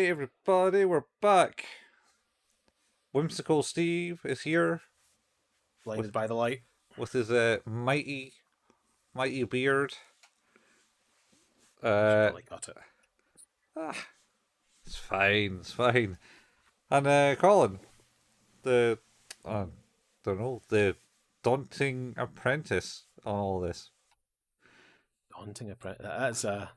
Hey everybody, we're back. Whimsical Steve is here Blinded with by the light. his mighty beard. I should Uh, probably cut it. ah, it's fine, it's fine. And Colin, the uh, don't know, the daunting apprentice on all this. Daunting apprentice. That's I,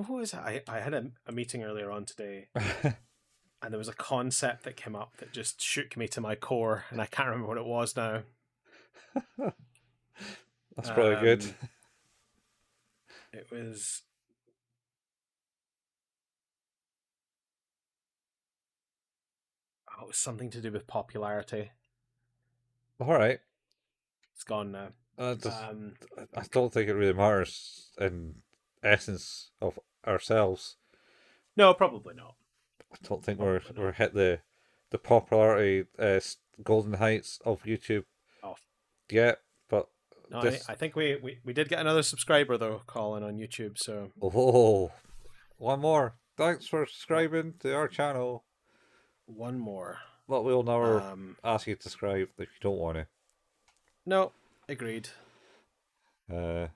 what was it? I had a meeting earlier on today, and there was a concept that came up that just shook me to my core, and I can't remember what it was now. That's probably good. It was. Oh, it was something to do with popularity. All right. It's gone now. Um, I don't think it really matters in essence of ourselves. no, probably not. I don't think Probably we're not. hit the popularity golden heights of YouTube Oh, yet, but no, this I think we did get another subscriber though, Colin, on YouTube. So one more. Thanks for subscribing to our channel. one more. But we'll never Um, ask you to subscribe if you don't want no, agreed. to.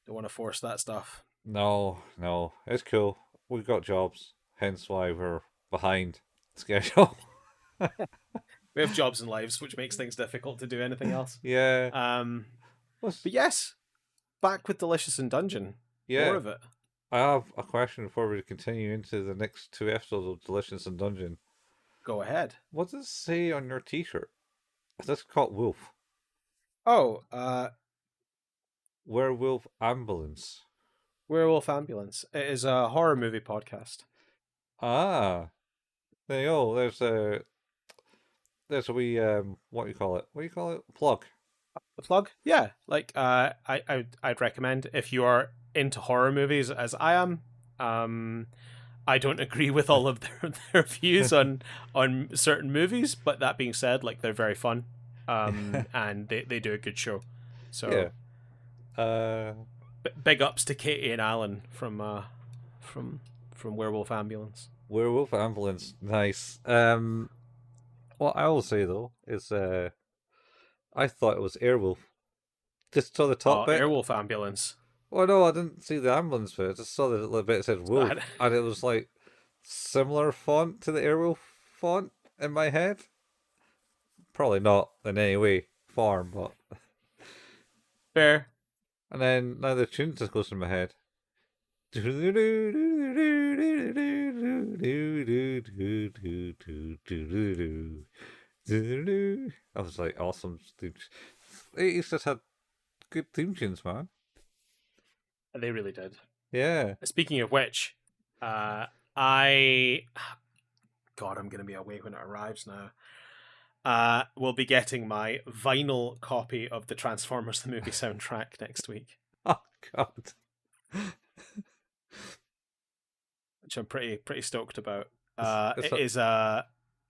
Don't want to force that stuff. No, it's cool. We've got jobs, hence why we're behind schedule. We have jobs and lives, which makes things difficult to do anything else. Yeah. But yes, back with Delicious in Dungeon. Yeah. More of it. I have a question before we continue into the next two episodes of Delicious and Dungeon. Go ahead. What does it say on your t-shirt? Is this called Wolf? Oh, Werewolf Ambulance. Werewolf Ambulance. It is a horror movie podcast. Ah. There you go. There's a wee what do you call it? What do you call it? Plug. A plug? Yeah. Like I'd recommend if you are into horror movies as I am. I don't agree with all of their views on certain movies, but that being said, like they're very fun. And they do a good show. So yeah. Big ups to Katie and Alan from Werewolf Ambulance. Werewolf Ambulance, nice. What I will say though is I thought it was Airwolf. Just saw the top bit. Airwolf Ambulance. Oh no, I didn't see the ambulance bit. I just saw the little bit that said wolf, and it was like similar font to the Airwolf font in my head. Probably not in any way form, but Fair. and then now the tune just goes in my head. I was like, awesome. They just had good theme tunes, man. They really did. Yeah. Speaking of which, God, I'm going to be away when it arrives now. We'll be getting my vinyl copy of the Transformers the movie soundtrack next week. Oh God. Which I'm pretty stoked about. It's it is a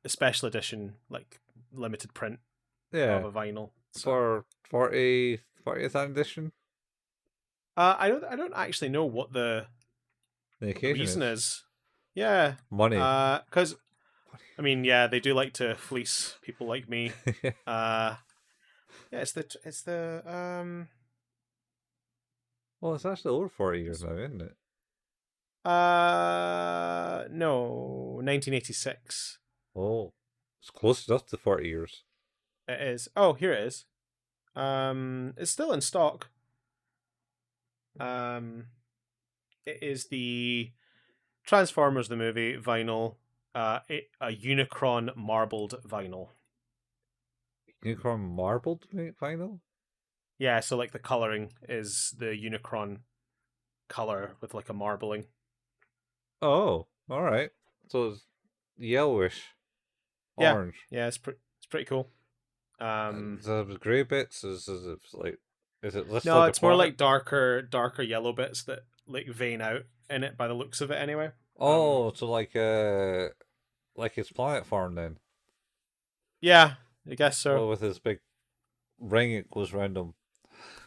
special edition, like limited print of a vinyl. So. For 40th edition. I don't actually know what the reason is. Yeah, money. Because I mean, yeah, they do like to fleece people like me. Yeah, it's the Well, it's actually over 40 years now, isn't it? No, 1986. Oh, it's close enough to 40 years. It is. Oh, here it is. It's still in stock. It is the Transformers the movie vinyl, a Unicron marbled vinyl. Unicron marbled vinyl? Yeah, so like the coloring is the Unicron color with like a marbling. Oh, all right. So it's yellowish, orange. Yeah, it's pretty cool. The grey bits is it like no, like it's more like darker yellow bits that like vein out in it by the looks of it anyway. Oh, so like his planet farm then. Yeah, I guess so. Well, with his big ring it goes round him.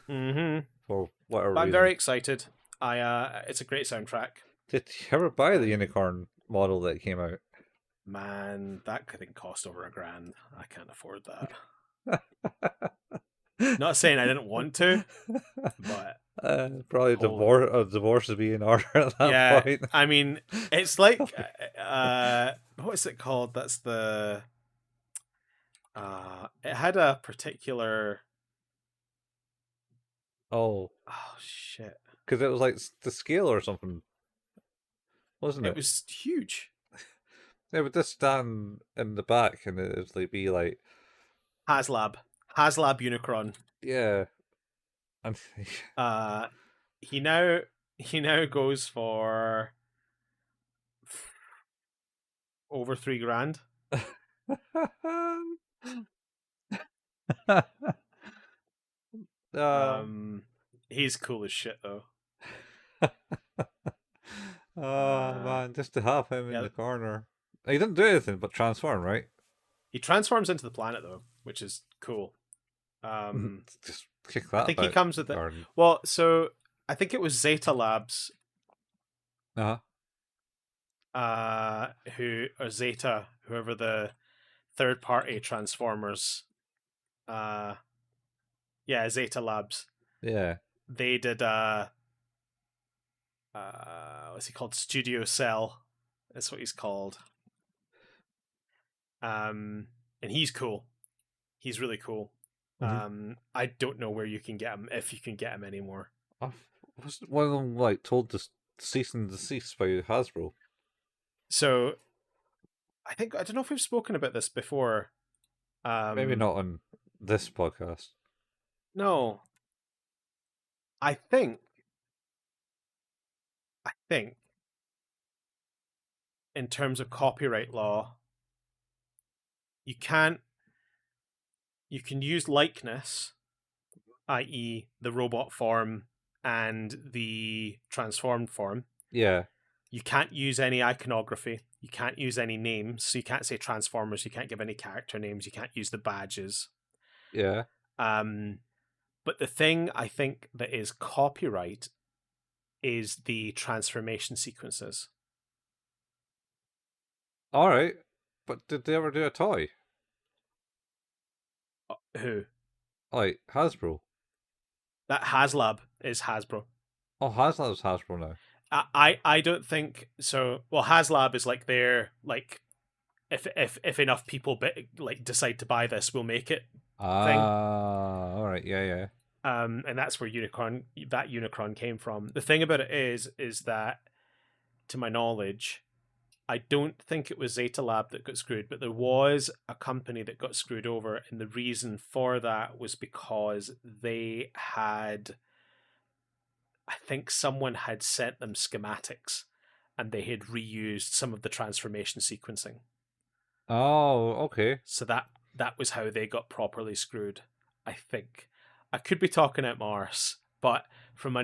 Mm-hmm. For whatever reason. I'm very excited. It's a great soundtrack. Did you ever buy the And unicorn model that came out? man, that thing cost over $1,000. I can't afford that. Not saying I didn't want to, but Probably holy, a divorce would be in order at that yeah. point. I mean, it's like, what is it called? That's the. It had a particular. Oh, Oh shit! because it was like the scale or something, wasn't It it? was huge. They would just stand in the back and it would like be like, HasLab, HasLab Unicron. yeah, and Uh, he now he now goes for over $3,000. uh, He's cool as shit though. oh Uh, man, just to have him in yeah, the corner. He didn't do anything but transform, right? he transforms into the planet though, which is cool. Just kick I that think he about comes the with it. garden. Well, so I think it was Zeta Labs, Uh-huh. who or Zeta, whoever the third party transformers, uh, yeah, Zeta Labs. Yeah. They did what's he called? Studio Cell. That's what he's called. And he's cool. He's really cool. I don't know where you can get him, if you can get him anymore. Was one of them like told to cease and desist by Hasbro? So I don't know if we've spoken about this before. Maybe not on this podcast. No. I think in terms of copyright law, you can use likeness, i.e. the robot form and the transformed form. Yeah. You can't use any iconography. You can't use any names. So you can't say Transformers. You can't give any character names. You can't use the badges. Yeah. But the thing I think that is copyright is the transformation sequences. All right. But did they ever do a toy? Who? Like Hasbro? That HasLab is Hasbro. Oh, Haslab's Hasbro now. I don't think so. Well, HasLab is like their like if enough people like decide to buy this, we'll make it thing. All right. Yeah, yeah. And that's where Unicron came from. The thing about it is that, to my knowledge, I don't think it was Zeta Lab that got screwed, but there was a company that got screwed over, and the reason for that was because they had, I think someone had sent them schematics, and they had reused some of the transformation sequencing. Oh, okay. So that was how they got properly screwed, I think. I could be talking out my arse, but from my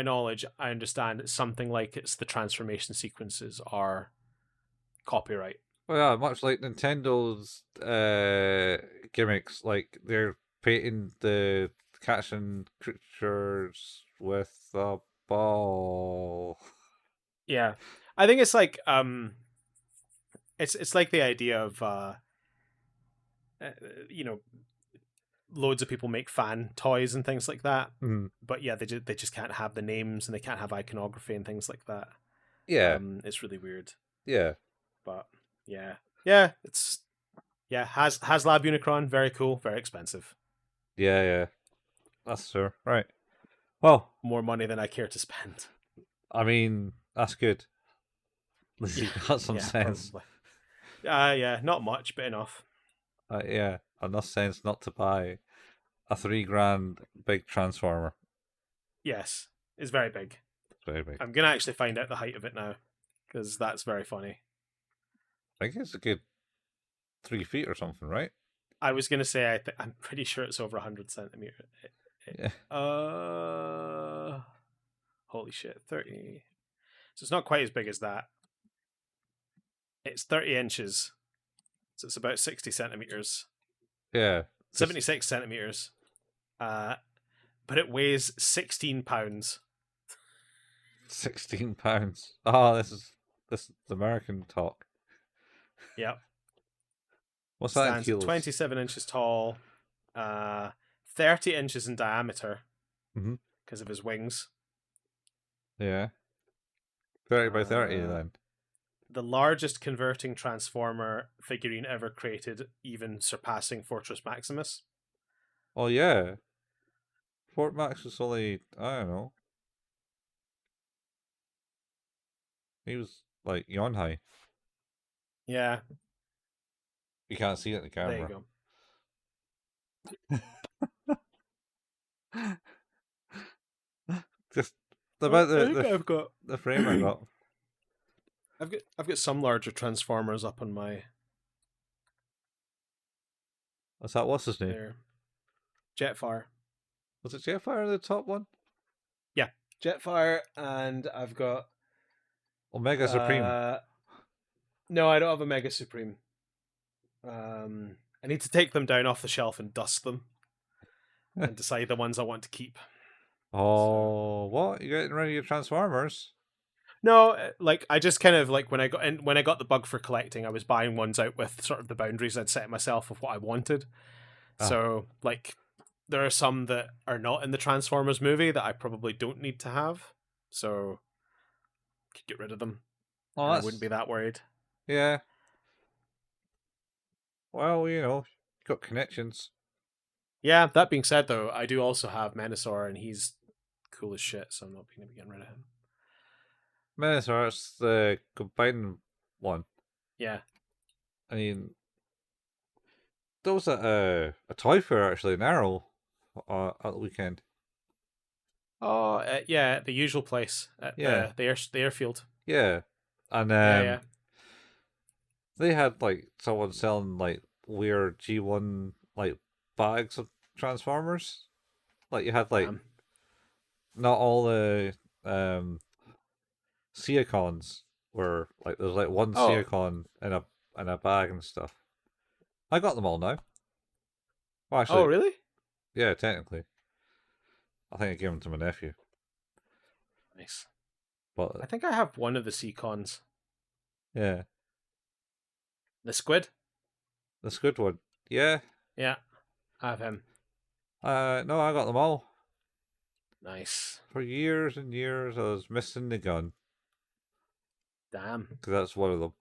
knowledge, I understand it's something like it's the transformation sequences are copyright. Well, yeah, much like Nintendo's gimmicks, like they're painting the catching creatures with a ball. Yeah, I think it's like it's like the idea of you know, loads of people make fan toys and things like that. But yeah, they just can't have the names and they can't have iconography and things like that. Yeah. It's really weird. Yeah. But yeah, it's HasLab Unicron, very cool, very expensive. Yeah, yeah. That's true. Right. Well, More money than I care to spend. I mean, that's good. You got some sense. Probably. Yeah, not much, but enough. Yeah, enough sense not to buy a $3,000 big transformer. Yes, it's very big. It's very big. I'm gonna actually find out the height of it now, because that's very funny. I think it's a good 3 feet or something, right? I was gonna say I'm pretty sure it's over 100 centimeters. Yeah. Holy shit, 30. So it's not quite as big as that. It's 30 inches, so it's about 60 centimeters. Yeah. 76 centimeters. But it weighs 16 pounds. £16. Oh, this is American talk. Yep. What's that in Stands at kilos? 27 inches tall, 30 inches in diameter Mm-hmm. because of his wings. Yeah. 30 by 30 Uh, then. the largest converting transformer figurine ever created, even surpassing Fortress Maximus. Oh yeah. Fort Max was only, I don't know. He was like yawn high. Yeah, You can't see it in the there you camera. go. Just I about think I've got the frame I got. I've got some larger transformers up on my What's his name? there. Jetfire. Was it Jetfire the top one? Yeah, Jetfire, and I've got Omega Supreme. no, I don't have a Mega Supreme. I need to take them down off the shelf and dust them and decide the ones I want to keep. Oh, what? You getting rid of your Transformers? No, like I just kind of like when I got the bug for collecting, I was buying ones out with sort of the boundaries I'd set myself of what I wanted. Ah. So like there are some that are not in the Transformers movie that I probably don't need to have. So could get rid of them. Oh, And I that's wouldn't be that worried. yeah. Well, you got connections. Yeah, that being said though, I do also have Menasor and he's cool as shit, so I'm not gonna be getting rid of him. Minotaur, it's the combined one. Yeah. I mean, there was a toy fair actually in Arrow at the weekend. Oh, yeah, the usual place at Yeah, the airfield. yeah, and Yeah, yeah. they had like someone selling like weird G1 like bags of Transformers. Like you had like Damn. not all the Seacons were like there's like one Oh, Seacon in a bag and stuff. I got them all now. Well, oh, actually, really? yeah, technically, I think I gave them to my nephew. Nice. I But think I have one of the Seacons. yeah, The squid. that's a good one. Yeah, Yeah, I have him. no, I got them all Nice. for years and years. I was missing the gun Damn. because that's one of them.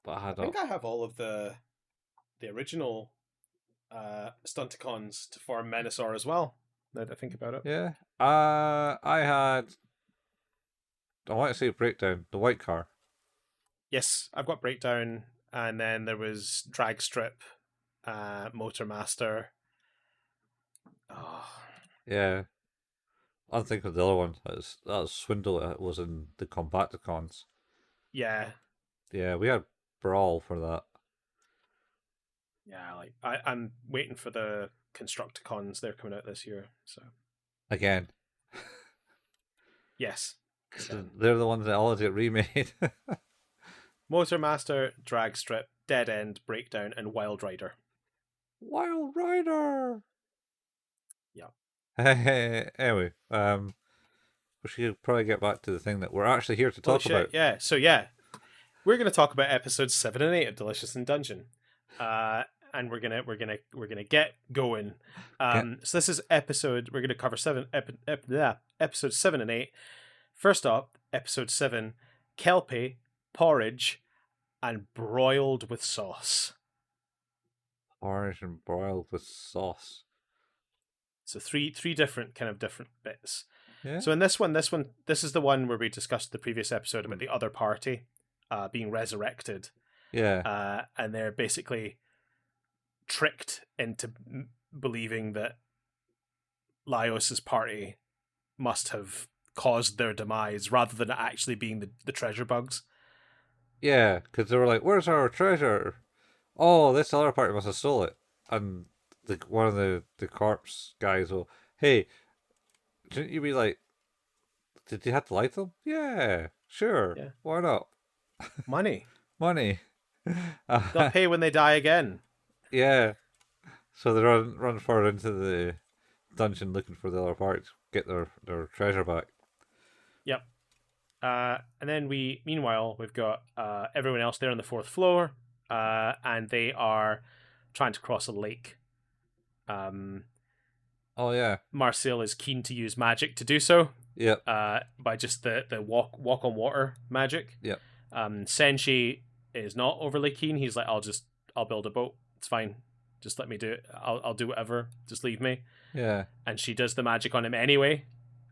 But I I had think I have all of the original Stunticons to form Menasor as well. Now that I think about it. yeah. I had. I want to say breakdown the white car. Yes, I've got Breakdown, and then there was Drag Strip, Motor Master. Oh, Yeah, I think of the other one. That was Swindle. It was in the Compacticons. yeah, Yeah, we had Brawl for that. yeah. Like I'm waiting for the Constructicons. They're coming out this year, so Again, yes. because Again. they're the ones that always get remade. Motor Master, Drag Strip, Dead End, Breakdown, and Wild Rider. Wild Rider. Yeah. Anyway, we should probably get back to the thing that we're actually here to Holy talk shit! about. Yeah. So yeah, we're gonna talk about episodes 7 and 8 of Delicious in Dungeon, and we're gonna get going. So this is episode. We're gonna cover episodes 7 and 8. First up, episode 7, Kelpie, Porridge, and Broiled with Sauce. Orange and broiled with sauce. So three different different bits. Yeah. So in this is the one where we discussed the previous episode about the other party being resurrected. Yeah. And they're basically tricked into believing that Laios's party must have caused their demise rather than actually being the treasure bugs. Yeah, because they were like, "Where's our treasure?" Oh, this other party must have stole it. And one of the corpse guys will, hey, shouldn't you be like, did you have to light them? Yeah, sure. Yeah. Why not? Money. Money. They'll pay when they die again. Yeah. So they run forward into the dungeon looking for the other party to get their treasure back. Yep. And then meanwhile, we've got everyone else there on the fourth floor, and they are trying to cross a lake. Oh yeah. Marcille is keen to use magic to do so. Yep. By just the walk on water magic. Yep. Senshi is not overly keen. He's like, I'll build a boat. It's fine. Just let me do it. I'll do whatever. Just leave me. Yeah. And she does the magic on him anyway,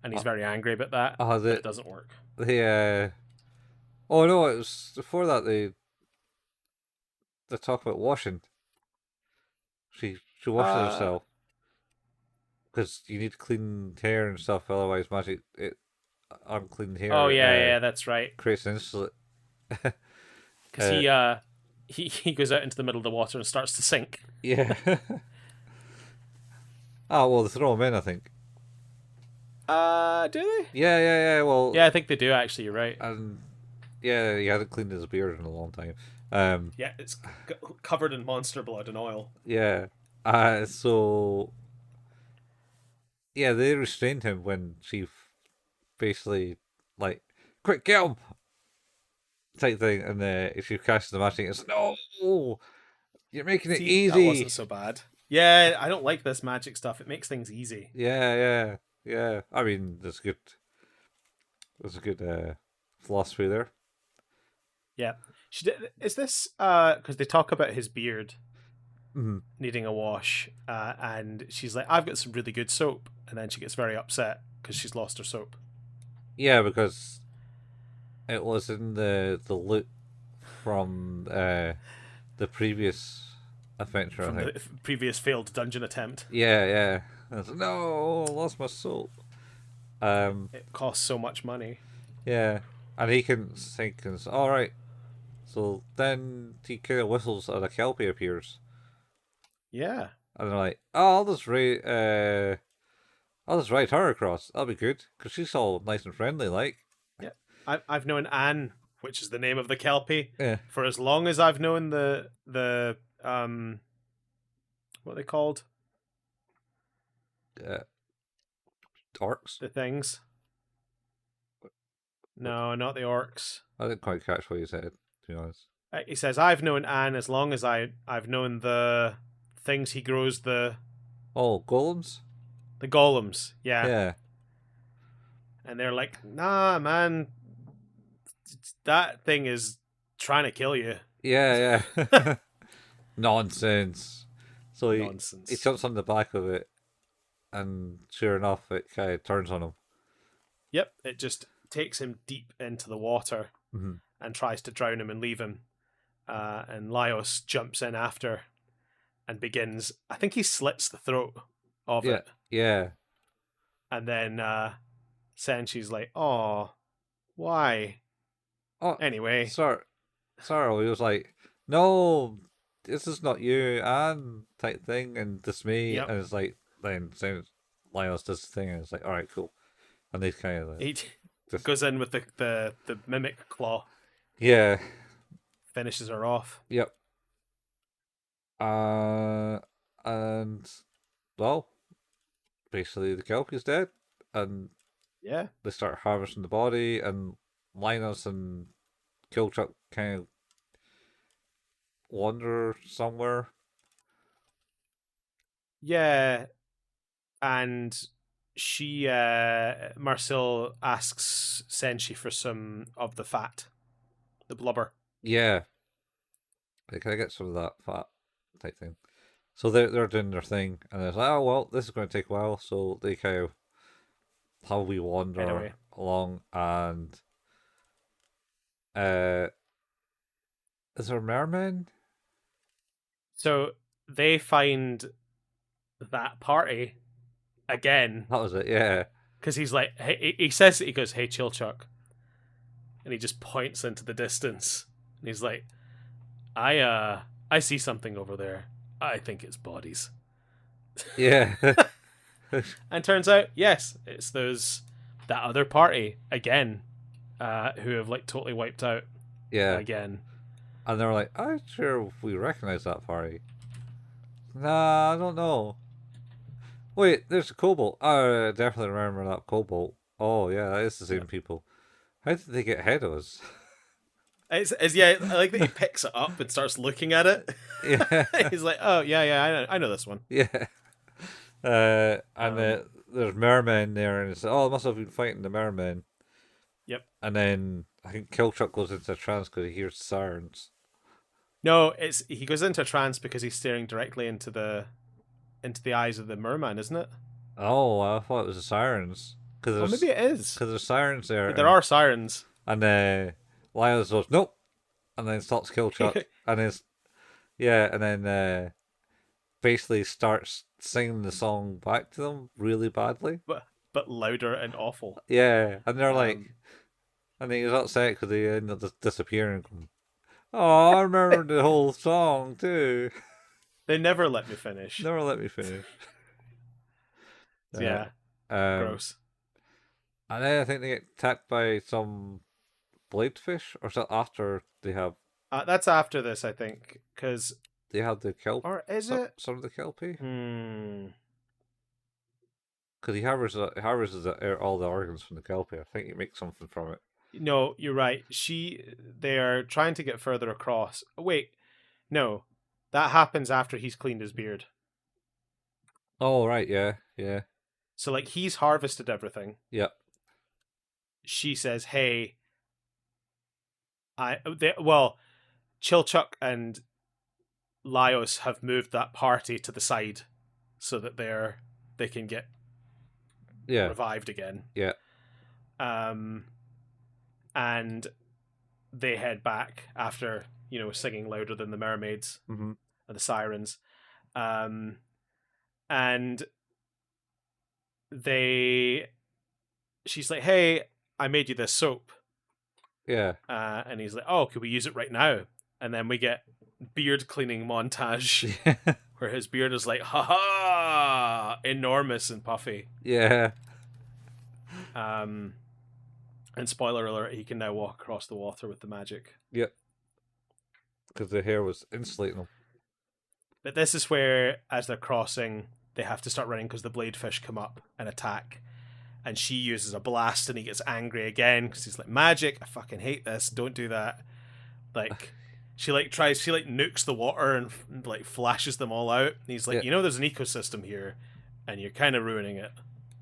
and he's very angry about that. But it doesn't work. Oh no, it was before that they talk about washing. She washes herself because you need clean hair and stuff. Otherwise, magic unclean hair. Oh yeah, that's right. Creates insulate. Because he goes out into the middle of the water and starts to sink. Yeah. Oh well, they throw him in, I think. Do they? Yeah. Well, yeah, I think they do. Actually, you're right. And yeah, he hadn't cleaned his beard in a long time. Yeah, it's covered in monster blood and oil. Yeah. So yeah, they restrained him when she basically like, quick, get him type thing, and if you cast the magic, it's no, you're making it easy. That wasn't so bad. Yeah, I don't like this magic stuff. It makes things easy. Yeah. I mean, there's good. There's a good philosophy there. Yeah. Is this because they talk about his beard needing a wash, and she's like, I've got some really good soap, and then she gets very upset because she's lost her soap. Yeah, because it was in the loot from the previous adventure, from I think. the previous failed dungeon attempt. Yeah. I was like, no, I lost my soap. It costs so much money. Yeah, and he can think, and all right. So then he kind of whistles, and a Kelpie appears. Yeah, and they're like, "Oh, I'll just ride her across. That'll be good because she's all nice and friendly, like." Yeah, I've known Anne, which is the name of the Kelpie, Yeah. for as long as I've known the what are they called? Orcs. The things. No, not the orcs. I didn't quite catch what you said, to be honest. He says, I've known Anne as long as I've known the things he grows the golems? The golems, yeah. Yeah. And they're like, nah, man, that thing is trying to kill you. Yeah. Nonsense. So he jumps on the back of it, and sure enough, it kind of turns on him. Yep, it just takes him deep into the water and tries to drown him and leave him. And Laios jumps in after and begins. I think he slits the throat of it. Yeah. And then Senshi's like, "Oh, why?" Oh, anyway, sorry. He was like, "No, this is not you," and type thing, and dismay, and it's like then Laios does the thing, and it's like, "All right, cool," and they kind of he goes in with the mimic claw. Yeah. Finishes her off. Yep. And well, basically the Kelpie's dead, and they start harvesting the body, and Linus and Killchuck kind of wander somewhere. Yeah, and she Marcille asks Senshi for some of the fat, the blubber. Yeah. Can I get some of that fat type thing? So they're doing their thing, and they're like, oh well, this is going to take a while, so they kind of probably wander along, and is there mermen? So they find that party again. That was it, yeah. Because he's like, he says it, he goes, "Hey, Chillchuck," and he just points into the distance, and he's like, I see something over there. I think it's bodies." Yeah. And turns out, yes, it's that other party again, who have like totally wiped out. Yeah. Again. And they were like, I'm sure we recognize that party. Nah, I don't know. Wait, there's a kobold. I definitely remember that kobold. Oh yeah, that is the Yeah. same people. How did they get ahead of us? It's yeah. I like that he picks it up and starts looking at it. Yeah, He's like, oh yeah, I know this one. yeah. And Um, there's mermen there, and it's like, oh, I must have been fighting the mermen. yep. And then I think Killchuck goes into a trance because he hears sirens. No, it's he goes into a trance because he's staring directly into the eyes of the merman, isn't it? Oh, I thought it was the sirens Oh, maybe it is. because there's sirens there, There are sirens. and Lyle goes nope, and then stops Killchuck, and then yeah, and then basically starts singing the song back to them really badly. but louder and awful. Yeah, and they're like, Um, and he was upset because they end up disappearing. Oh, I remember the whole song too. they never let me finish. Never let me finish. Yeah, Um, gross. and then I think they get attacked by some bladefish, or is that after That's after this, I think, because they have the kelp, or is it? some of the kelpie? Hmm. Because he harvests all the organs from the kelpie. I think he makes something from it. No, you're right. They are trying to get further across. Wait, no, that happens after he's cleaned his beard. Oh right, yeah, yeah, So like he's harvested everything. yeah, She says, "Hey, well, Chilchuck and Laios have moved that party to the side so that they can get yeah, revived again." yeah. Um, and they head back after singing louder than the mermaids Mm-hmm. and the sirens. Um, and she's like, "Hey, I made you this soap." Yeah. And he's like, "Oh, could we use it right now?" And then we get beard cleaning montage where his beard is like, "Ha ha!" enormous and puffy. Yeah. And spoiler alert, he can now walk across the water with the magic. Yep. Because the hair was insulating them. But this is where, as they're crossing, they have to start running because the bladefish come up and attack. And she uses a blast and he gets angry again because he's like, "Magic, I fucking hate this, don't do that." Like, she nukes the water and like flashes them all out. And he's like, Yeah. there's an ecosystem here and you're kind of ruining it.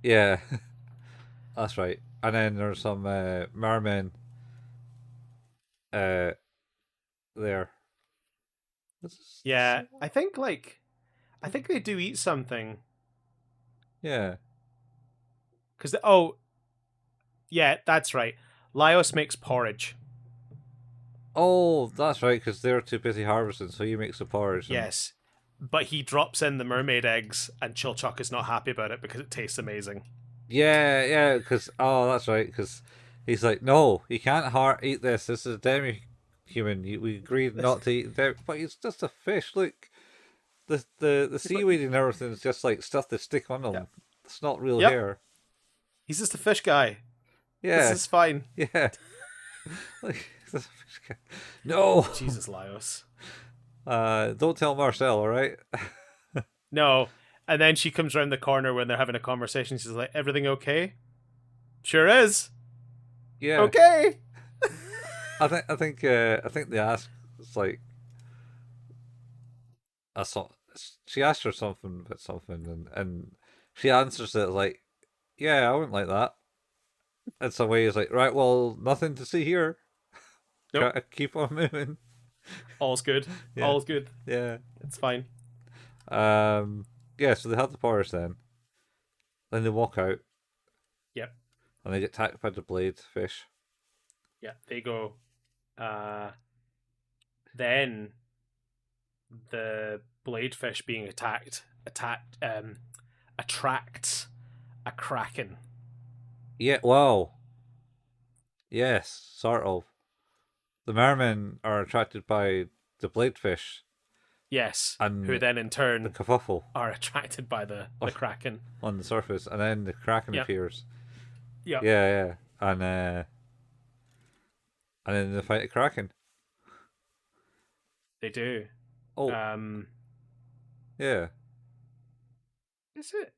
Yeah. That's right. And then there's some mermen there. Yeah, I think they do eat something. Yeah. Because, yeah, that's right. Laios makes porridge. Oh, that's right, because they're too busy harvesting, so he makes the porridge. Yes. But he drops in the mermaid eggs, and Chilchuck is not happy about it because it tastes amazing. Yeah, yeah, because, oh, that's right, because he's like, no, you can't eat this. This is a demi-human. We agreed not to eat but he's just a fish. Look, the seaweed and everything is just like stuff to stick on them. Yep. It's not real Yep. hair. He's just a fish guy. Yeah. This is fine. Yeah. Like, no. Jesus, Laios. Don't tell Marcille, all right? No. And then she comes around the corner when they're having a conversation. She's like, "Everything okay?" "Sure is." Yeah. "Okay." I think they asked. It's like I saw. She asked her something about something, and she answers it like, "Yeah, I wouldn't like that." In some way, he's like, "Right, well, nothing to see here. Nope. Keep on moving." All's good. Yeah. All's good. Yeah. It's fine. Yeah. So they have the porridge then. Then they walk out. Yep. And they get attacked by the blade fish. Yeah. They go. Then the bladefish being attracts a kraken. Yeah. Wow. Yes. Sort of. The mermen are attracted by the bladefish. Yes, And who then in the turn kerfuffle are attracted by the kraken on the surface, and then the kraken Yep. appears. Yeah. Yeah, and then they fight the kraken. They do. Oh, yeah. Is it?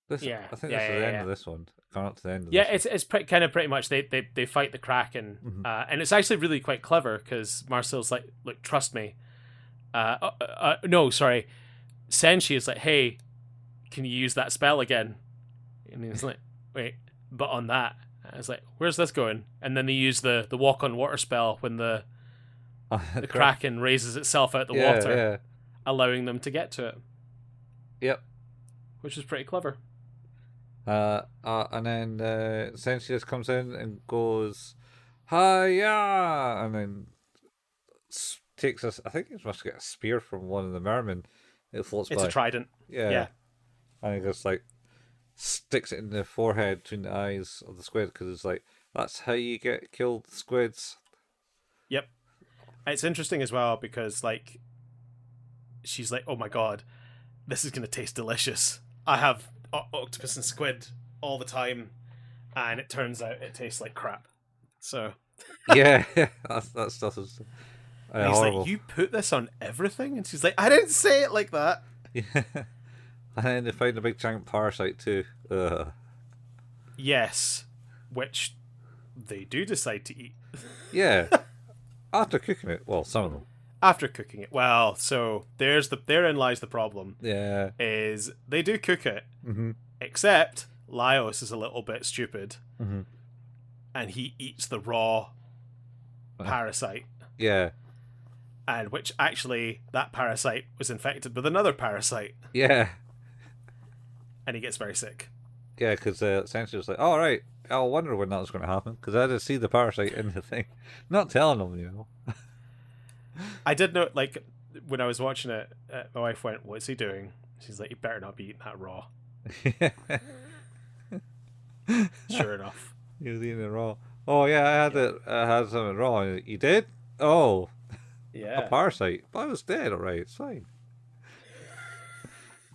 This, Yeah, I think yeah, this is yeah, the yeah. end Yeah, of this one. Coming up to the end of yeah, this one. it's kind of pretty much they fight the Kraken, Mhm. and it's actually really quite clever because Marcille's like, look, trust me. No, sorry. Senshi is like, hey, can you use that spell again? And he's like, wait, but on that. I was like, where's this going? And then they use the walk on water spell when the Correct. Kraken raises itself out the Yeah, water, yeah. allowing them to get to it, Yep. which is pretty clever. And then Senshi just comes in and goes, "Hiya!" and then takes us. I think he must get a spear from one of the mermen. It floats It's a by. trident. Yeah, Yeah. and he just like sticks it in the forehead between the eyes of the squid because it's like that's how you get killed squids. Yep. It's interesting as well because like she's like, oh my god, this is gonna taste delicious. I have octopus and squid all the time, and it turns out it tastes like crap. So Yeah, that stuff is and he's like, horrible. you put this on everything, and she's like, I didn't say it like that. Yeah, and then they find a big giant parasite too. Ugh. Yes, which they do decide to eat Yeah, after cooking it. Well, some of them. after cooking it. Well, so therein lies the problem. Yeah. Is they do cook it, Mm-hmm. except Laios is a little bit stupid, Mm-hmm. and he eats the raw parasite, Yeah. and which actually that parasite was infected with another parasite, Yeah. and he gets very sick. Yeah, because Senshi was like, "All right, I'll wonder when that was going to happen," because I didn't see the parasite in the thing. Not telling him, you know. I did know, like, when I was watching it, my wife went, "What's he doing?" She's like, "You better not be eating that raw." Sure enough. He was eating it raw. Oh yeah, I had it. I had something raw. You did? Oh, a Yeah. parasite. But I was dead. All right, it's fine.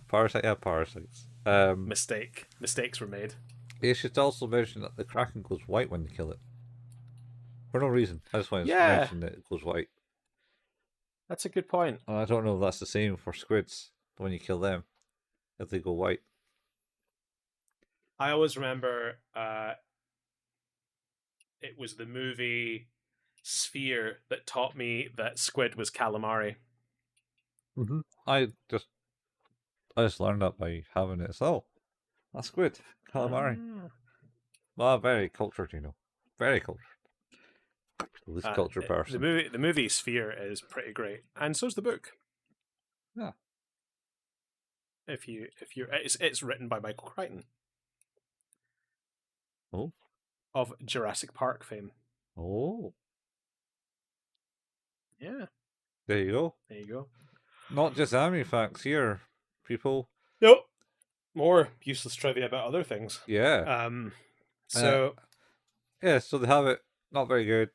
Parasite. Yeah, parasites. Mistakes were made. You should also mention that the kraken goes white when you kill it. For no reason. I just wanted to Yeah, mention that it goes white. that's a good point. And I don't know if that's the same for squids when you kill them, if they go white. I always remember it was the movie Sphere that taught me that squid was calamari. Mm-hmm. I just learned that by having it. So, that's squid. Calamari. Ah. Well, very cultured, you know. Very cultured. Least cultured person. The movie Sphere is pretty great, and so's the book. Yeah. If you it's written by Michael Crichton. Oh. Of Jurassic Park fame. Oh. Yeah. There you go. There you go. Not just anime facts here, people. Nope. More useless trivia about other things. Yeah. So Yeah, so they have it. Not very good.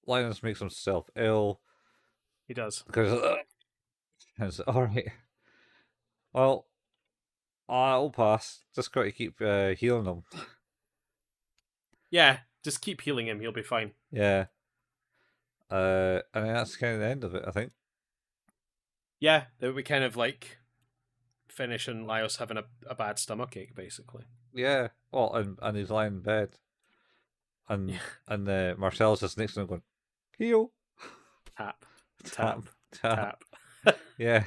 Linus makes himself ill. he does. Because it's alright. Well, I'll pass. Just got to keep healing him. Yeah, just keep healing him. He'll be fine. Yeah. And that's kind of the end of it, I think. Yeah, that we kind of like finish and Laios having a bad stomachache, basically. Yeah. Well, and he's lying in bed. And Marcel's just next to him going, heal. Tap, tap, Tap. tap. Yeah.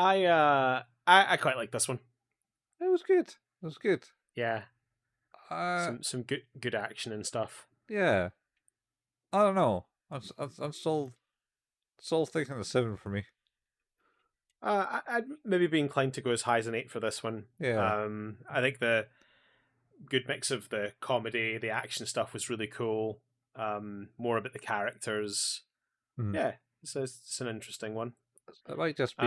I quite like this one. It was good. It was good. Yeah, some good action and stuff. Yeah. I don't know. I'm still thinking a 7 for me. I'd maybe be inclined to go as high as an 8 for this one. Yeah. I think the good mix of the comedy, the action stuff was really cool. More about the characters. Mm. Yeah, it's an interesting one. It might just be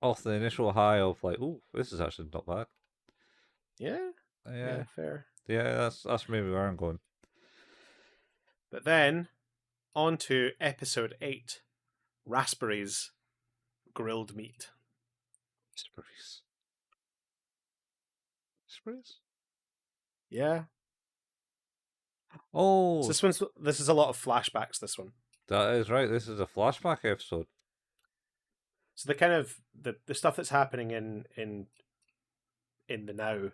off the initial high of like, ooh, this is actually not bad. Yeah, fair. Yeah, that's maybe where I'm going. But then, on to episode 8, Raspberries, grilled meat. Raspberries? Yeah. Oh, So this is a lot of flashbacks. This one. that is right. This is a flashback episode. So the kind of the stuff that's happening in the now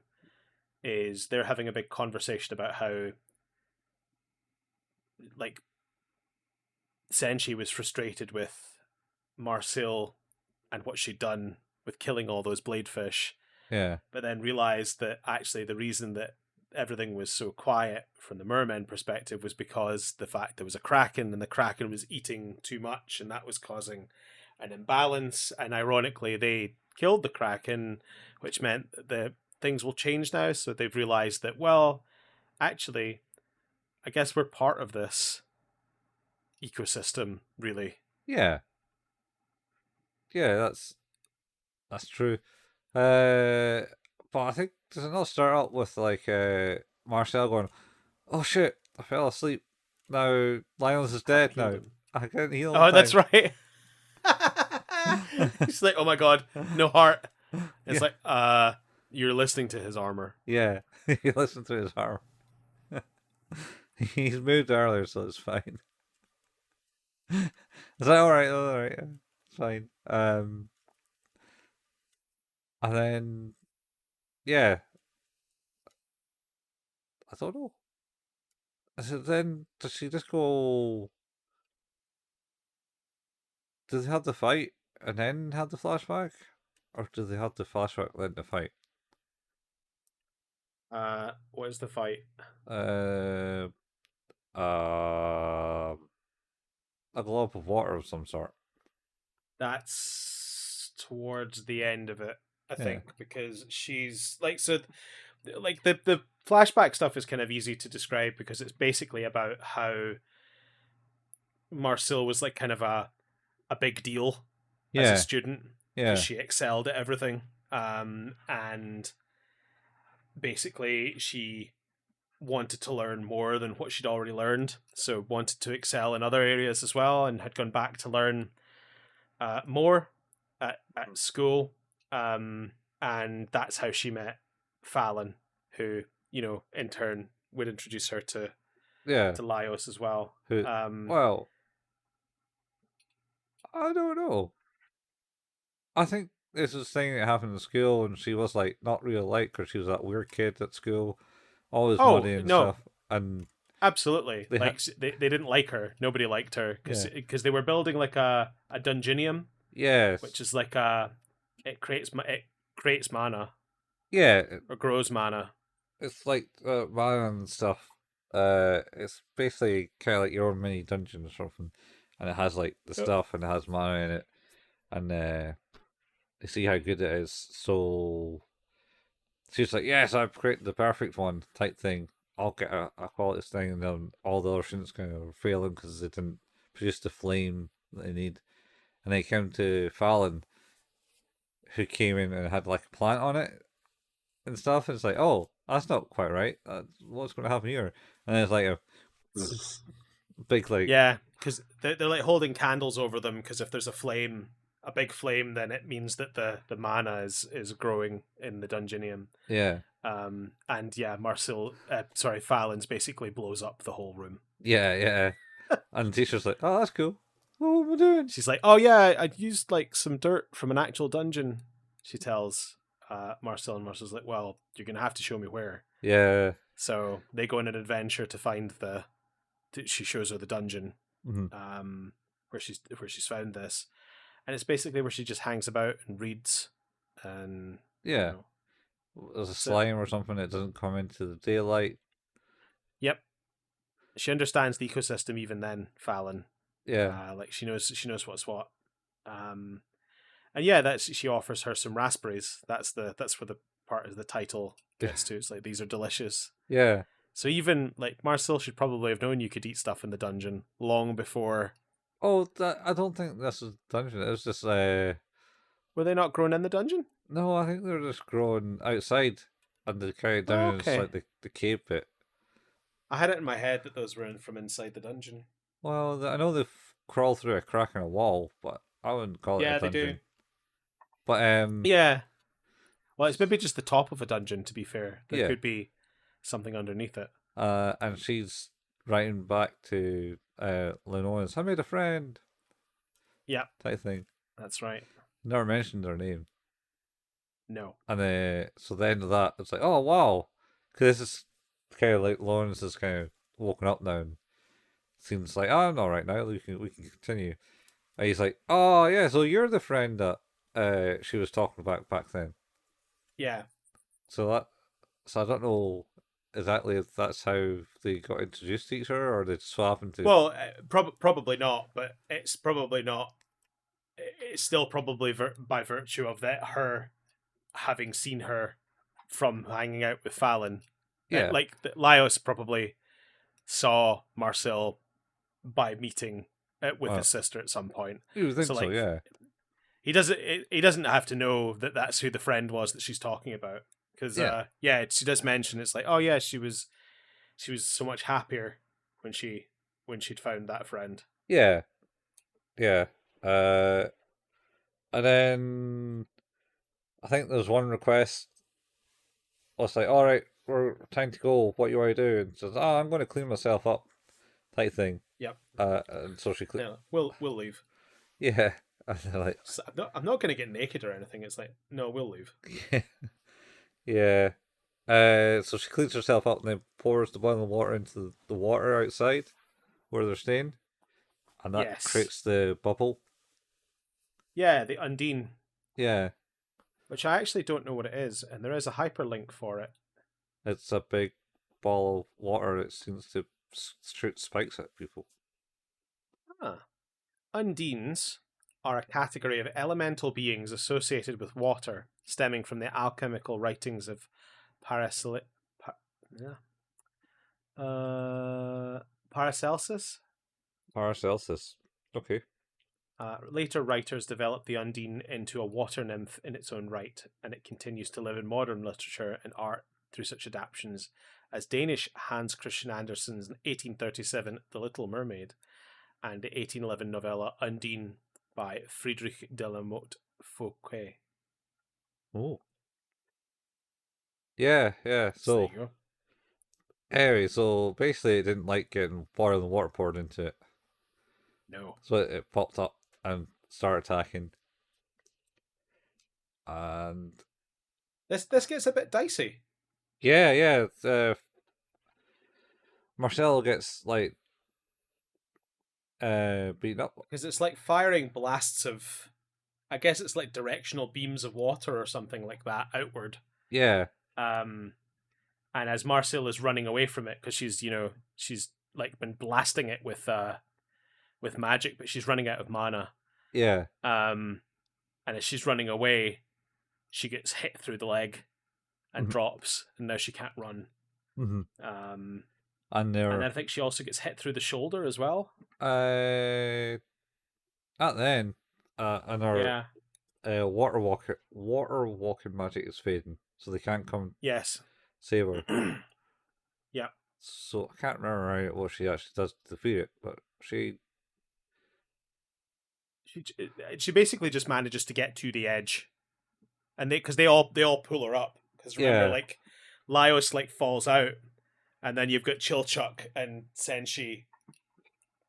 is they're having a big conversation about how, like, Senshi was frustrated with Marcille and what she'd done with killing all those bladefish, Yeah. but then realized that actually the reason that everything was so quiet from the merman perspective was because the fact there was a kraken and the kraken was eating too much, and that was causing an imbalance. And ironically, they killed the kraken, which meant that the things will change now. So they've realized that, well, actually, I guess we're part of this ecosystem, really. Yeah. Yeah, that's true. But I think does it not start out with like Marcel going, "Oh shit, I fell asleep. Now Lionel's is I haven't dead healed now. him. I can't heal in Oh, that's time." right. He's like, oh my god, no heart. It's Yeah, like, you're listening to his armor. yeah. You listen to his arm. He's moved earlier, so it's fine. Is that all right? All right, yeah, it's fine. And then yeah, I don't know. Is it then does she just go? Do they have the fight and then have the flashback, or do they have the flashback then the fight? What is the fight? Uh, uh, a globe of water of some sort. That's towards the end of it, I Yeah, think, because she's like, so like the flashback stuff is kind of easy to describe because it's basically about how Marcille was like kind of a big deal as a yeah, student because yeah, she excelled at everything. And basically she wanted to learn more than what she'd already learned, so wanted to excel in other areas as well, and had gone back to learn more at school. And that's how she met Falin, who, in turn would introduce her yeah. to Laios as well. Who? Well, I don't know. I think this is a thing that happened in school, and she was like not really liked because she was that weird kid at school, always Oh money and no, stuff, and absolutely. they had Like they didn't like her. Nobody liked her yeah, because they were building like a Dungenium, which yes, is like it creates mana yeah. or grows mana. It's like mana and stuff. It's basically kind of like your own mini dungeon or something, and it has like the Yep. stuff and it has mana in it, and you see how good it is. So she's like, "Yes, I've created the perfect one," type thing. I'll get a quality thing, and then all the other students kind of failing because they didn't produce the flame that they need. And they came to Falin, who came in and had like a plant on it and stuff. And it's like, oh, that's not quite right. What's going to happen here? And then it's like a big like, Yeah, because they're like holding candles over them. Because if there's a big flame, then it means that the mana is growing in the Dungenium. yeah, And yeah, Falin's basically blows up the whole room. yeah, yeah. And the teacher's like, oh, that's cool. What am I doing? She's like, "Oh yeah, I used like some dirt from an actual dungeon." She tells Marcel, and Marcel's like, "Well, you're gonna have to show me where." Yeah. So they go on an adventure to find She shows her the dungeon, Mm-hmm. where she's found this, and it's basically where she just hangs about and reads, and Yeah. There's a that's it. slime or something that doesn't come into the daylight. Yep, she understands the ecosystem even then, Falin. Yeah. Like she knows what's what. Um, and yeah, she offers her some raspberries. That's where the part of the title gets to. It's like, these are delicious. Yeah. So even like Marcel should probably have known you could eat stuff in the dungeon long before. Oh, I don't think this is dungeon. It was just Were they not grown in the dungeon? no, I think they're just growing outside, and they carry it Oh, down okay. inside the cave pit. I had it in my head that those were from inside the dungeon. Well, I know they crawl through a crack in a wall, but I wouldn't call it a Yeah, they do. dungeon. But Yeah. Well, it's maybe just the top of a dungeon. To be fair, there yeah. could be something underneath it. And she's writing back to Lenore's, I made a friend Yeah, type thing. that's right. Never mentioned her name. No. And so the end of that, it's like, oh wow, because this is kind of like Lawrence is kind of woken up now and seems like, oh, I'm all right now. We can continue. And he's like, oh yeah, so you're the friend that she was talking about back then. Yeah. So I don't know exactly if that's how they got introduced to each other, or they just so happened to. Well, probably not, but it's probably not. It's still probably by virtue of that her having seen her from hanging out with Falin. Yeah, Like Laios probably saw Marcille by meeting with his sister at some point. you would think So so. like Yeah, he doesn't have to know that that's who the friend was that she's talking about, because yeah, she does mention it's like, oh yeah, she was so much happier when she'd found that friend. yeah, yeah. Uh, and then I think there's one request. Was like, all right, we're time to go. What you want to do? And says, oh, I'm going to clean myself up, type thing. Yep. And so she No, we'll leave. Yeah, and they're like, So I'm not going to get naked or anything. It's like, no, we'll leave. yeah. So she cleans herself up and then pours the boiling water into the water outside where they're staying, and that Yes. creates the bubble. Yeah, the Undine, Yeah, which I actually don't know what it is, and there is a hyperlink for it. it's a big ball of water that seems to shoot spikes at people. Huh. Undines are a category of elemental beings associated with water, stemming from the alchemical writings of Paracelsus. Paracelsus. Paracelsus. Okay. Later writers developed the Undine into a water nymph in its own right, and it continues to live in modern literature and art through such adaptations as Danish Hans Christian Andersen's 1837 The Little Mermaid and the 1811 novella Undine by Friedrich de la Motte Fouquet. Oh. Yeah, yeah. So there So you go. anyway, so basically, it didn't like getting boiling water poured into it, No. so it popped up and started attacking. And This gets a bit dicey. yeah, yeah. Marcel gets like beaten up. Because it's like firing blasts of, I guess it's like directional beams of water or something like that outward. Yeah, And as Marcille is running away from it, because she's like been blasting it with magic, but she's running out of mana. yeah. And as she's running away, she gets hit through the leg and drops, and now she can't run. Mm-hmm. And I think she also gets hit through the shoulder as well. At the end, and our water walking magic is fading, so they can't come Yes. save her. Yeah. So I can't remember right what she actually does to defeat it, but she She basically just manages to get to the edge, and because they all pull her up. Because remember, Yeah. like Laios like falls out, and then you've got Chilchuck and Senshi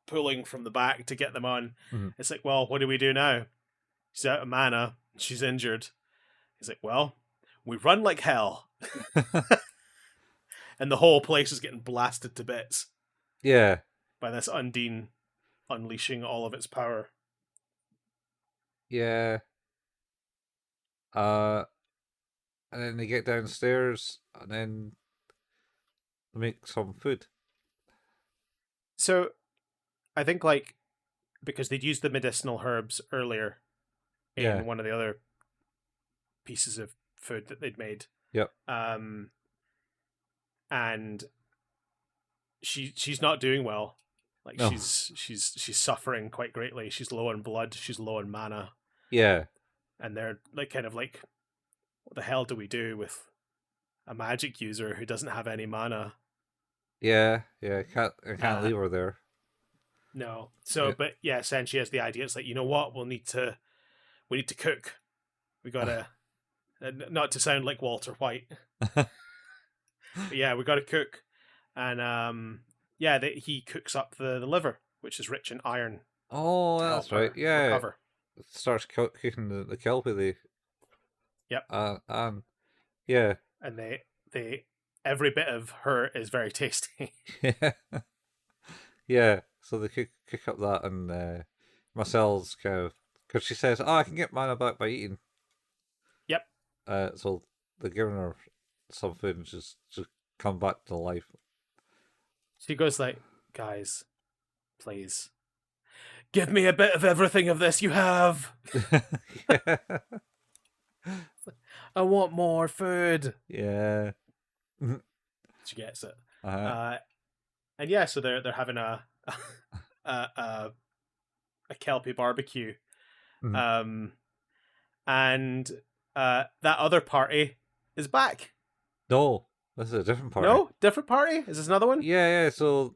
pulling from the back to get them on. Mm-hmm. It's like, well, what do we do now? She's out of mana. She's injured. He's like, well, we run like hell, and the whole place is getting blasted to bits. Yeah. By this Undine unleashing all of its power. Yeah. And then they get downstairs, and then they make some food. So, I think like because they'd used the medicinal herbs earlier in one of the other pieces of food that they'd made. Yep. And she's not doing well. Like No. she's suffering quite greatly. She's low in blood. She's low in mana. Yeah. And they're like kind of like, what the hell do we do with a magic user who doesn't have any mana? Yeah. I can't leave her there. No. So, but yeah, Senshi has the idea. It's like, you know what? We need to cook. We gotta, not to sound like Walter White, but yeah, we gotta cook. And he cooks up the liver, which is rich in iron. Oh, that's right. Yeah. Recover. starts cooking the Kelpie. Yep. And yeah, And they every bit of her is very tasty. yeah, yeah. So they cook up that, and Marcelle's kind of because she says, "Oh, I can get mana back by eating." Yep. So they're giving her some food, and she's come back to life. She goes like, guys, please give me a bit of everything of this you have. Yeah. I want more food. Yeah. She gets it. Uh-huh. Uh, and yeah, so they're having a, a, a Kelpie barbecue. Mhm. Um, and that other party is back. No, this is a different party. No, different party. Is this another one? Yeah, yeah. So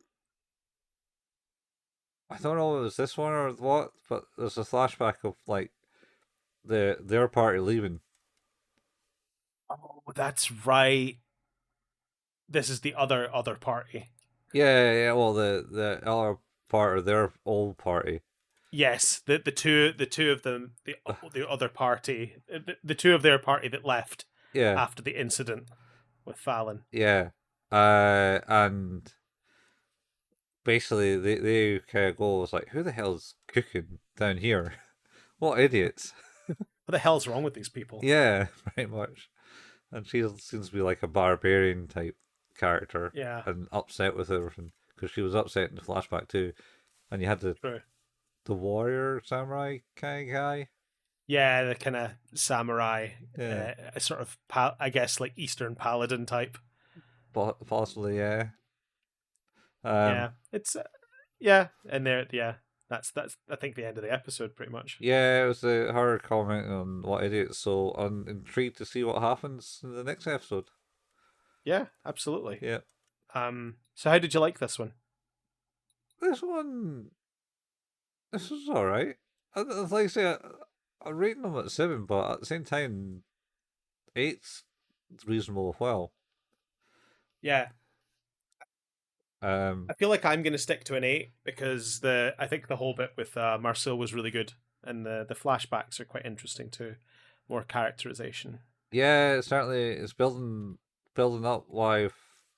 I don't know if it was this one or what, but there's a flashback of like their party leaving. Oh, that's right. This is the other party. Yeah, yeah. Well, the other part of their old party. Yes, the two of them, the other party, the two of their party that left Yeah, after the incident with Falin. yeah. And basically they kind of go was like, who the hell's cooking down here? What idiots? What the hell's wrong with these people? Yeah, pretty much. And she seems to be like a barbarian type character Yeah, and upset with everything because she was upset in the flashback too. And you had true. the warrior samurai kind of guy. Yeah, the kind of samurai, Yeah, sort of, I guess, like Eastern paladin type. possibly, yeah. Yeah, it's yeah, and there, yeah, that's I think the end of the episode pretty much. Yeah, it was her comment on what idiots. So I'm intrigued to see what happens in the next episode. Yeah, absolutely. Yeah, So how did you like this one? this one, this was all right. Like I say, I'm rating them at 7, but at the same time, 8's reasonable as well. Yeah, Um, I feel like I'm going to stick to an 8 because I think the whole bit with Marcille was really good, and the flashbacks are quite interesting too, more characterization. yeah, certainly it's building up why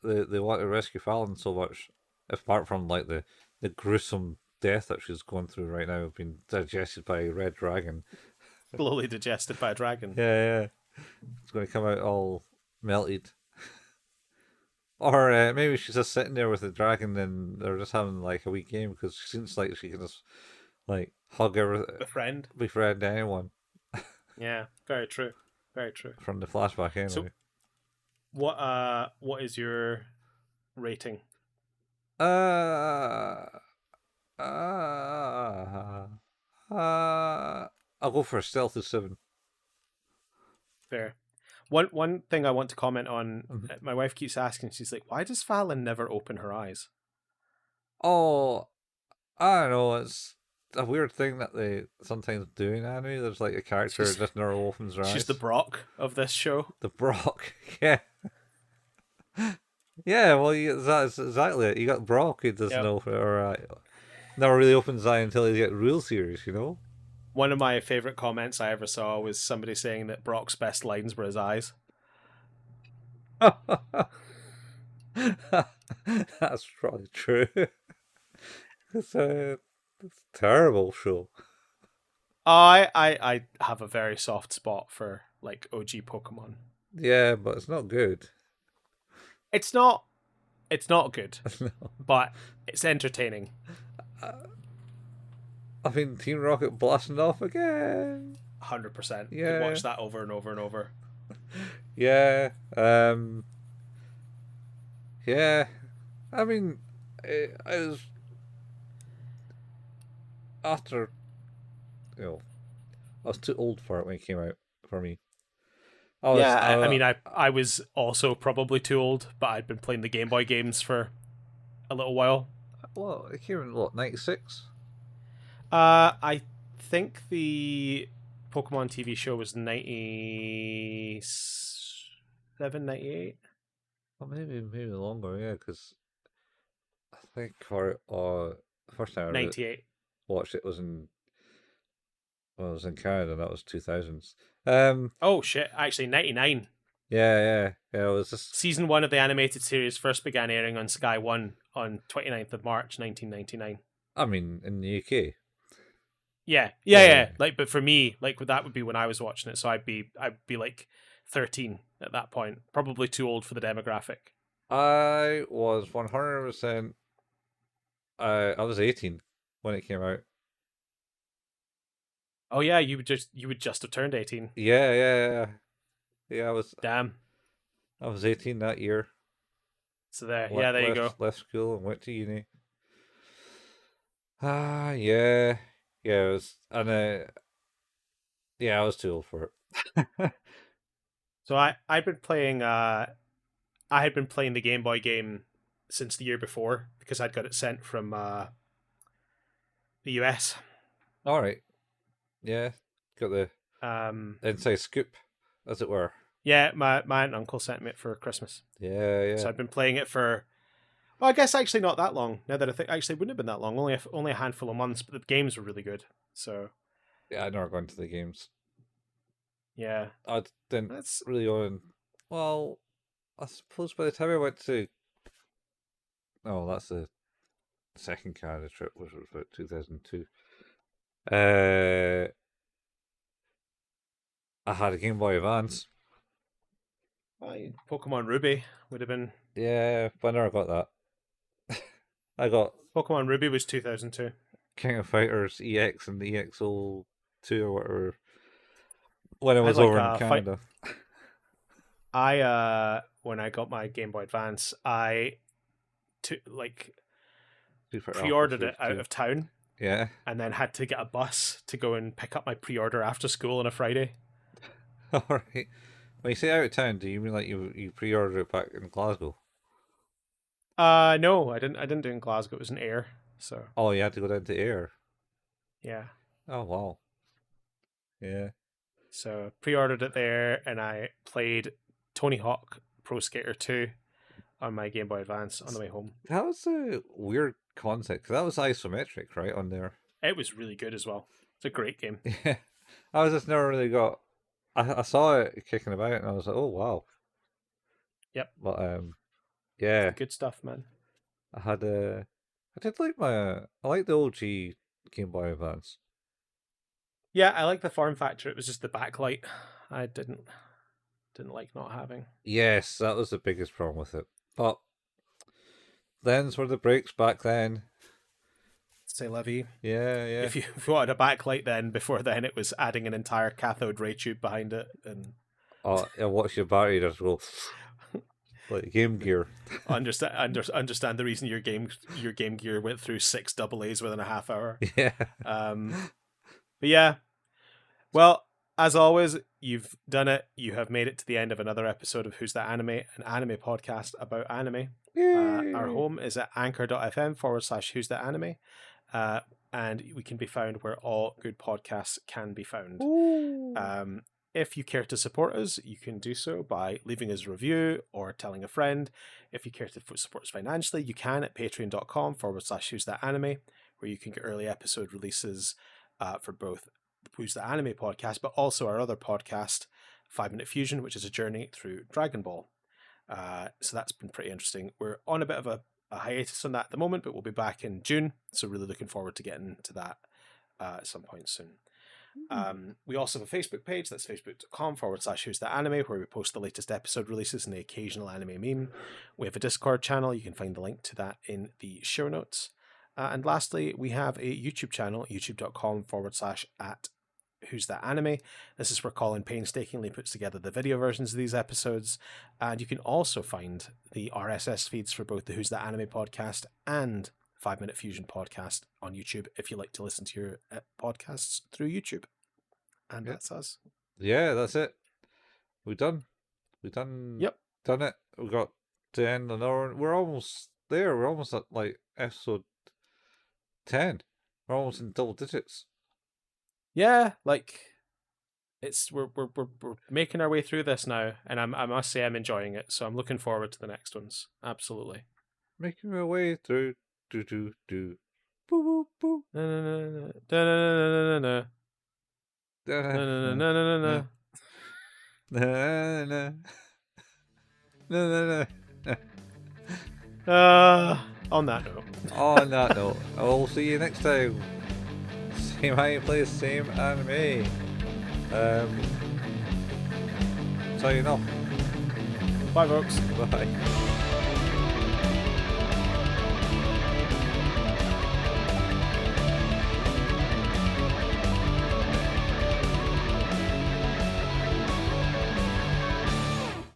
they want to rescue Falin so much, apart from like the gruesome death that she's going through right now, being digested by a red dragon. Slowly digested by a dragon. Yeah, yeah, it's going to come out all melted. Or maybe she's just sitting there with the dragon and they're just having like a wee game because she seems like she can just like hug every Befriend. befriend anyone Yeah, very true. Very true. from the flashback So anyway. what is your rating? Uh, uh, I'll go for a stealthy 7. Fair. One thing I want to comment on, Mhm. my wife keeps asking, she's like, why does Falin never open her eyes? Oh, I don't know. It's a weird thing that they sometimes do in anime. There's like a character She's that just never opens their she's eyes. the Brock of this show. The Brock, yeah. Yeah, well, that's exactly it. You got Brock who doesn't Yep. open or never really opens his eye until he gets real serious, you know? One of my favorite comments I ever saw was somebody saying that Brock's best lines were his eyes. That's probably true. It's it's a terrible show. I have a very soft spot for like OG Pokemon. Yeah, but it's not good. It's not good, No. but it's entertaining. I mean, Team Rocket blasting off again. 100%. Could Yeah, watch that over and over and over. yeah, yeah. I mean, I was after I was too old for it when it came out for me. Yeah, I mean, I was also probably too old, but I'd been playing the Game Boy games for a little while. Well, it came in what 96. I think the Pokemon TV show was 97, 98. Well, maybe longer. Yeah, because I think for the first time I 98. watched it was in Well, I was in Canada. That was 2000s. Oh shit! Actually, 99. Yeah. It was just. Season 1 of the animated series first began airing on Sky One on 29th of March 1999. I mean, in the UK. Yeah. Like, but for me, like that would be when I was watching it, so I'd be like 13 at that point, probably too old for the demographic. I was 100%. I was 18 when it came out. Oh yeah, you would just have turned 18. Yeah. Damn. I was 18 that year. So there you go. Left school and went to uni. Yeah. Yeah, it was, and yeah, I was too old for it. So I had been playing the Game Boy game since the year before because I'd got it sent from the US. All right. Yeah. Got the Um, inside scoop, as it were. yeah, my aunt and uncle sent me it for Christmas. Yeah. So I've been playing it for, well, I guess actually not that long. Now that I think, actually, it wouldn't have been that long. Only a handful of months, but the games were really good. So Yeah, I never gone to the games. yeah, I didn't that's really own. Well, I suppose by the time I went to. Oh, that's the second Canada trip, which was about 2002. I had a Game Boy Advance. Pokemon Ruby would have been. Yeah, but I never got that. I got Pokemon Ruby was 2002. King of Fighters EX and EXO2 or whatever when I I had was like over in a fight. Canada. When I got my Game Boy Advance, I like Street Fighter Alpha pre-ordered it Series out 2. of town Yeah. and then had to get a bus to go and pick up my pre-order after school on a Friday. Alright. When you say out of town, do you mean like you pre-ordered it back in Glasgow? No, I didn't do it in Glasgow. It was in Ayr. So Oh, you had to go down to Ayr. yeah. Oh, wow. Yeah. So pre-ordered it there, and I played Tony Hawk Pro Skater 2 on my Game Boy Advance on the way home. That was a weird concept, 'cause that was isometric, right, on there. It was really good as well. It's a great game. Yeah. I was just never really got. I saw it kicking about and I was like, oh, wow. Yep. But, It's yeah. the good stuff, man. I had a. I did like I like the OG Game Boy Advance. Yeah, I like the form factor. It was just the backlight I didn't like not having. Yes, that was the biggest problem with it. But thens were the breaks back then. Say la vie. Yeah. If you wanted a backlight then, before then it was adding an entire cathode ray tube behind it and Oh, I watch your battery just go like Game Gear. understand the reason your Game Gear went through 6 double A's within a half hour. Yeah. But yeah. Well, as always, you've done it. You have made it to the end of another episode of Who's That Anime, an anime podcast about anime. Our home is at anchor.fm/Who's That Anime. And we can be found where all good podcasts can be found. If you care to support us, you can do so by leaving us a review or telling a friend. If you care to support us financially, you can at patreon.com/Who's That Anime, where you can get early episode releases for both the Who's That Anime podcast, but also our other podcast, 5 Minute Fusion, which is a journey through Dragon Ball. So that's been pretty interesting. We're on a bit of a hiatus on that at the moment, but we'll be back in June. So really looking forward to getting to that at some point soon. We also have a Facebook page. That's facebook.com/Who's That Anime, where we post the latest episode releases and the occasional anime meme. We have a Discord channel. You can find the link to that in the show notes. And lastly, we have a YouTube channel, youtube.com/at Who's That Anime. This is where Colin painstakingly puts together the video versions of these episodes. And you can also find the RSS feeds for both the Who's That Anime podcast and 5 Minute Fusion podcast on YouTube if you like to listen to your podcasts through YouTube. And that's us. Yeah, that's it. We've done. Yep. Done it. We got to end another. We're almost there. We're almost at like episode 10. We're almost in double digits. Yeah, like we're making our way through this now, and I must say I'm enjoying it. So I'm looking forward to the next ones. Absolutely. Making our way through. Do. Boo boo boo. No. No, no, no, no, no, no, no, no, no, no. On that note. On that note, I'll see you next time. Same high place, same anime. Signing off. Bye, folks. Bye.